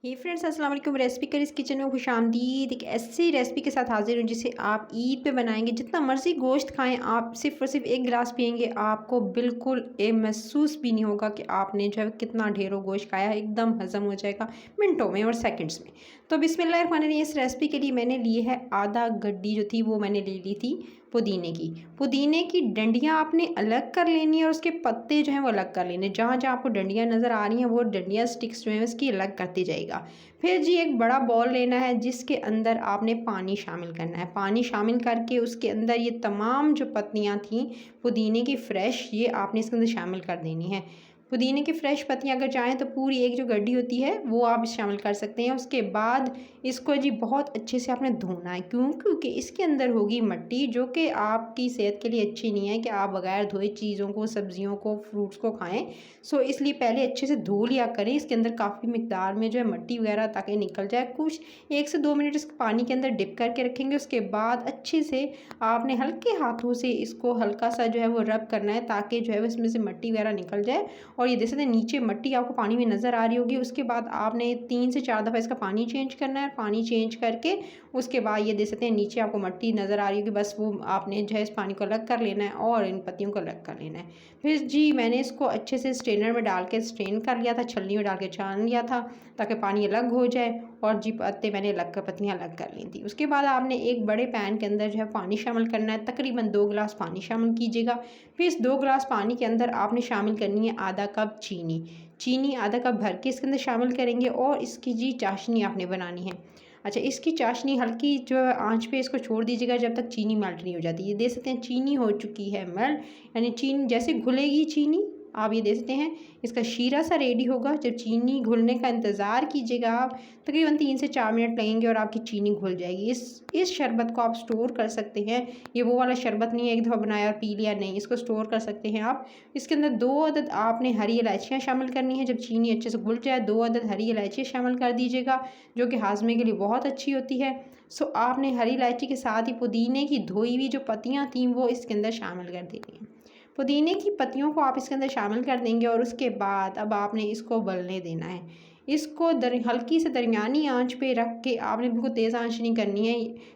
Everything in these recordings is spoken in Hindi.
हे फ्रेंड्स, अस्सलाम वालेकुम। रेसिपी करीज किचन में खुशामदीद। एक ऐसी रेसिपी के साथ हाजिर हूँ जिसे आप ईद पे बनाएंगे। जितना मर्ज़ी गोश्त खाएं, आप सिर्फ और सिर्फ एक गिलास पियेंगे, आपको बिल्कुल महसूस भी नहीं होगा कि आपने जो है कितना ढेरों गोश्त खाया है। एकदम हज़म हो जाएगा मिनटों में और सेकंड्स में। तो बिस्मिल्लाहिर्रहमानिर्रहीम। इस रेसिपी के लिए मैंने लिए है आधा गड्डी जो थी वो मैंने ले ली थी पुदीने की। पुदीने की डंडियाँ आपने अलग कर लेनी है और उसके पत्ते जो हैं वो अलग कर लेने। जहाँ जहाँ आपको डंडियाँ नज़र आ रही हैं वो डंडियाँ स्टिक्स जो हैं उसकी अलग करते जाइएगा। फिर जी एक बड़ा बॉल लेना है जिसके अंदर आपने पानी शामिल करना है। पानी शामिल करके उसके अंदर ये तमाम जो पत्तियाँ थीं पुदीने की फ़्रेश, ये आपने इसके अंदर शामिल कर देनी है। पुदीने की फ़्रेश पत्तियाँ अगर चाहें तो पूरी एक जो गड्डी होती है वो आप शामिल कर सकते हैं। उसके बाद इसको जी बहुत अच्छे से आपने धोना है। क्यों? क्योंकि इसके अंदर होगी मिट्टी जो कि आपकी सेहत के लिए अच्छी नहीं है कि आप बगैर धोए चीज़ों को, सब्जियों को, फ्रूट्स को खाएं। सो इसलिए पहले अच्छे से धो लिया करें। इसके अंदर काफ़ी मिकदार में जो है मिट्टी वगैरह ताकि निकल जाए। कुछ 1 से 2 मिनट इस पानी के अंदर डिप करके रखेंगे। उसके बाद अच्छे से आपने हल्के हाथों से इसको हल्का सा जो है वो रब करना है ताकि जो है इसमें से मिट्टी वगैरह निकल जाए। और ये देख सकते हैं नीचे मिट्टी आपको पानी में नज़र आ रही होगी। उसके बाद आपने 3 से 4 दफ़ा इसका पानी चेंज करना है। पानी चेंज करके उसके बाद ये देख सकते हैं नीचे आपको मिट्टी नज़र आ रही होगी। बस वो आपने जो है इस पानी को अलग कर लेना है और इन पत्तियों को अलग कर लेना है। फिर जी मैंने इसको अच्छे से स्ट्रेनर में डाल के स्ट्रेन कर लिया था, छलनी में डाल के छान लिया था ताकि पानी अलग हो जाए। और जी पत्ते मैंने अलग कर पत्तियाँ अलग कर ली थी। उसके बाद आपने एक बड़े पैन के अंदर जो है पानी शामिल करना है। तकरीबन 2 गिलास पानी शामिल कीजिएगा। फिर इस 2 गिलास पानी के अंदर आपने शामिल करनी है आधा कप चीनी। चीनी आधा कप भर के इसके अंदर शामिल करेंगे और इसकी जी चाशनी आपने बनानी है। अच्छा, इसकी चाशनी हल्की जो आंच पे इसको छोड़ दीजिएगा जब तक चीनी मेल्ट नहीं हो जाती। ये देख सकते हैं चीनी हो चुकी है मेल्ट, यानी चीनी जैसे घुलेगी चीनी आप ये देख सकते हैं इसका शीरा सा रेडी होगा। जब चीनी घुलने का इंतज़ार कीजिएगा आप, तकरीबन 3 से 4 मिनट लगेंगे और आपकी चीनी घुल जाएगी। इस शरबत को आप स्टोर कर सकते हैं। ये वो वाला शरबत नहीं है एक दफ़ा बनाया और पी लिया, नहीं, इसको स्टोर कर सकते हैं आप। इसके अंदर 2 अदद आपने हरी इलायचियाँ शामिल करनी है। जब चीनी अच्छे से घुल जाए 2 अदद हरी इलायची शामिल कर दीजिएगा जो कि हाजमे के लिए बहुत अच्छी होती है। सो आपने हरी इलायची के साथ ही पुदीने की धोई हुई जो पत्तियाँ थीं वो इसके अंदर शामिल कर देनी है। पुदीने की पत्तियों को आप इसके अंदर शामिल कर देंगे और उसके बाद अब आपने इसको उबलने देना है। इसको हल्की से दरमियानी आंच पे रख के आपने बिल्कुल तेज़ आंच नहीं करनी है,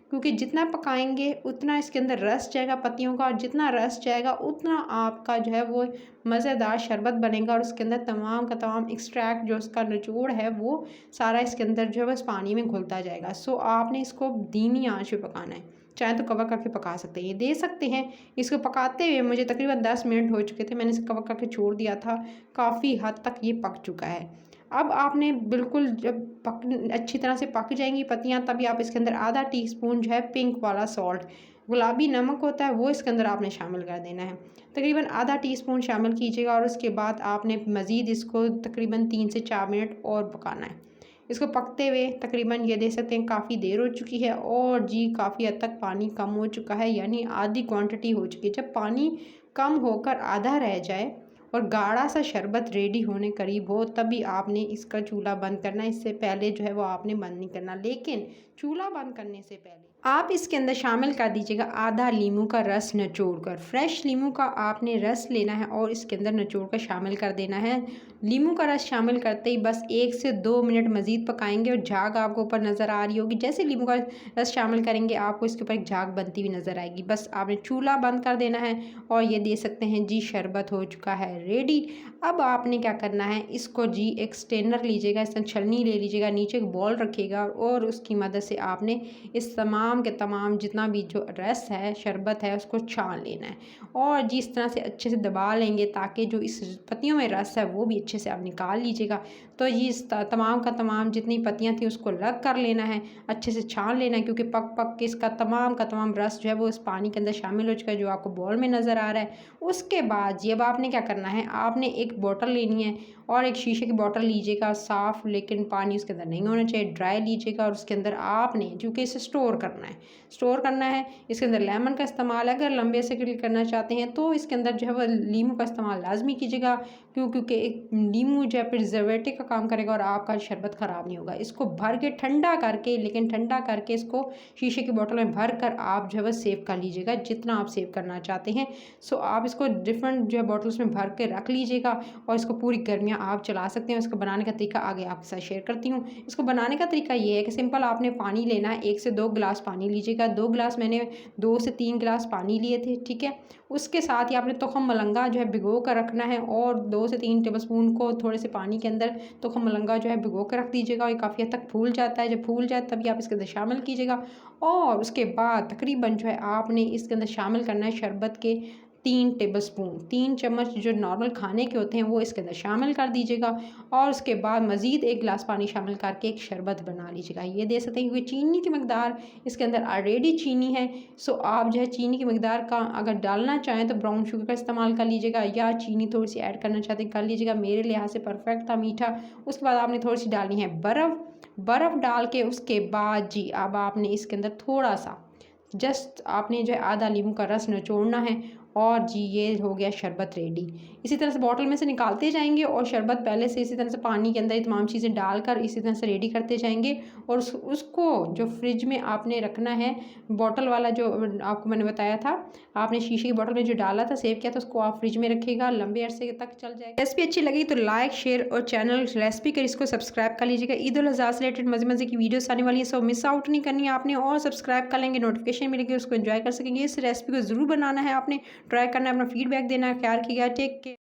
क्योंकि जितना पकाएंगे उतना इसके अंदर रस जाएगा पत्तियों का, और जितना रस जाएगा उतना आपका जो है वो मज़ेदार शरबत बनेगा। और उसके अंदर तमाम का तमाम एक्सट्रैक्ट जो उसका निचोड़ है वो सारा इसके अंदर जो है बस पानी में घुलता जाएगा। सो आपने इसको धीमी आंच पे पकाना है। चाहे तो कवर करके पका सकते हैं। ये दे सकते हैं इसको पकाते हुए मुझे तकरीबन 10 मिनट हो चुके थे। मैंने इसे कवर करके छोड़ दिया था। काफ़ी हद तक ये पक चुका है। अब आपने बिल्कुल जब अच्छी तरह से पक जाएंगी पत्तियाँ, तभी आप इसके अंदर आधा टीस्पून जो है पिंक वाला सॉल्ट, गुलाबी नमक होता है, वो इसके अंदर आपने शामिल कर देना है। तकरीबन आधा टीस्पून शामिल कीजिएगा और उसके बाद आपने मज़ीद इसको तकरीबन 3 से 4 मिनट और पकाना है। इसको पकते हुए तकरीबन ये देख सकते हैं काफ़ी देर हो चुकी है और जी काफ़ी हद तक पानी कम हो चुका है, यानी आधी क्वांटिटी हो चुकी है। जब पानी कम होकर आधा रह जाए और गाढ़ा सा शरबत रेडी होने करीब हो तभी आपने इसका चूल्हा बंद करना है। इससे पहले जो है वो आपने बंद नहीं करना। लेकिन चूल्हा बंद करने से पहले आप इसके अंदर शामिल कर दीजिएगा आधा लीमू का रस निचोड़ कर। फ्रेश लीमू का आपने रस लेना है और इसके अंदर निचोड़ कर शामिल कर देना है। लीमू का रस शामिल करते ही बस 1 से 2 मिनट मज़ीद पकाएंगे और झाग आपको ऊपर नज़र आ रही होगी। जैसे लीमू का रस शामिल करेंगे आपको इसके ऊपर एक झाग बनती हुई नज़र आएगी। बस आपने चूल्हा बंद कर देना है और ये दे सकते हैं जी शरबत हो चुका है रेडी। अब आपने क्या करना है, इसको जी एक स्ट्रेनर लीजिएगा, इसमें छलनी ले लीजिएगा, नीचे एक बॉल रखिएगा और उसकी मदद से आपने इस तमाम के तमाम जितना भी जो रस है शरबत है उसको छान लेना है। और जी इस तरह से अच्छे से दबा लेंगे ताकि जो इस पत्तियों में रस है वो भी अच्छे से आप निकाल लीजिएगा। तो ये इस तमाम का तमाम जितनी पत्तियाँ थी उसको अलग कर लेना है, अच्छे से छान लेना है, क्योंकि पक पक के इसका तमाम का तमाम रस जो है वो इस पानी के अंदर शामिल हो चुका है जो आपको बॉल में नज़र आ रहा है। उसके बाद जी अब आपने क्या करना है, आपने एक बोतल लेनी है और एक शीशे की बोतल लीजिएगा साफ़, लेकिन पानी उसके अंदर नहीं होना चाहिए, ड्राई लीजिएगा। और उसके अंदर आपने चूँकि इसे स्टोर करना है इसके अंदर लेमन का इस्तेमाल, अगर लंबे से के लिए करना चाहते हैं तो इसके अंदर जो है वो नींबू का इस्तेमाल लाजमी कीजिएगा। क्योंकि एक नींबू जो है प्रिजर्वेटिव का काम करेगा और आपका शरबत ख़राब नहीं होगा। इसको भर के ठंडा करके, लेकिन ठंडा करके इसको शीशे की बोतल में भर कर आप जो है वो सेव कर लीजिएगा, जितना आप सेव करना चाहते हैं। सो आप इसको डिफरेंट जो है बॉटल्स में भर के रख लीजिएगा और इसको पूरी गर्मियाँ आप चला सकते हैं। इसको बनाने का तरीका आगे आपके साथ शेयर करती हूँ। इसको बनाने का तरीका ये है कि सिंपल आपने पानी लेना है, 1 से 2 गिलास पानी लीजिएगा। 2 गिलास मैंने 2 से 3 गिलास पानी लिए थे, ठीक है। उसके साथ ही आपने तुखम मलंगा जो है भिगो कर रखना है और 2 से 3 टेबलस्पून को थोड़े से पानी के अंदर तुखम मलंगा जो है भिगो कर रख दीजिएगा और ये काफ़ी हद तक फूल जाता है। जब फूल जाए तभी आप इसके अंदर शामिल कीजिएगा और उसके बाद तकरीबन जो है आपने इसके अंदर शामिल करना है शरबत के 3 टेबलस्पून, 3 चम्मच जो नॉर्मल खाने के होते हैं वो इसके अंदर शामिल कर दीजिएगा और उसके बाद मज़ीद 1 गिलास पानी शामिल करके एक शरबत बना लीजिएगा। ये दे सकते हैं क्योंकि चीनी की मकदार इसके अंदर ऑलरेडी चीनी है। सो आप जो है चीनी की मकदार का अगर डालना चाहें तो ब्राउन शुगर का इस्तेमाल कर लीजिएगा या चीनी थोड़ी सी ऐड करना चाहते हैं कर लीजिएगा। मेरे लिहाज से परफेक्ट था मीठा। उसके बाद आपने थोड़ी सी डालनी है बर्फ़ डाल के उसके बाद जी अब आपने इसके अंदर थोड़ा सा जस्ट आपने जो है आधा नींबू का रस निचोड़ना है और जी ये हो गया शरबत रेडी। इसी तरह से बॉटल में से निकालते जाएंगे और शरबत पहले से इसी तरह से पानी के अंदर ये तमाम चीज़ें डालकर इसी तरह से रेडी करते जाएंगे और उसको जो फ्रिज में आपने रखना है, बॉटल वाला जो आपको मैंने बताया था, आपने शीशे की बॉटल में जो डाला था सेव किया था उसको आप फ्रिज में रखिएगा, लंबे अरसे तक चल जाएगा। रेसिपी अच्छी लगी तो लाइक शेयर और चैनल रेसिपी कर इसको सब्सक्राइब कर लीजिएगा। ईद उल अज़हा से रिलेटेड मज़े मज़े की वीडियोस आने वाली है, सो मिस आउट नहीं करनी है आपने और सब्सक्राइब कर लेंगे, नोटिफिकेशन मिलेगी, उसको एंजॉय कर सकेंगे। इस रेसिपी को ज़रूर बनाना है आपने, ट्राई करना है, अपना फीडबैक देना है। ख्याल रखिएगा, टेक केयर।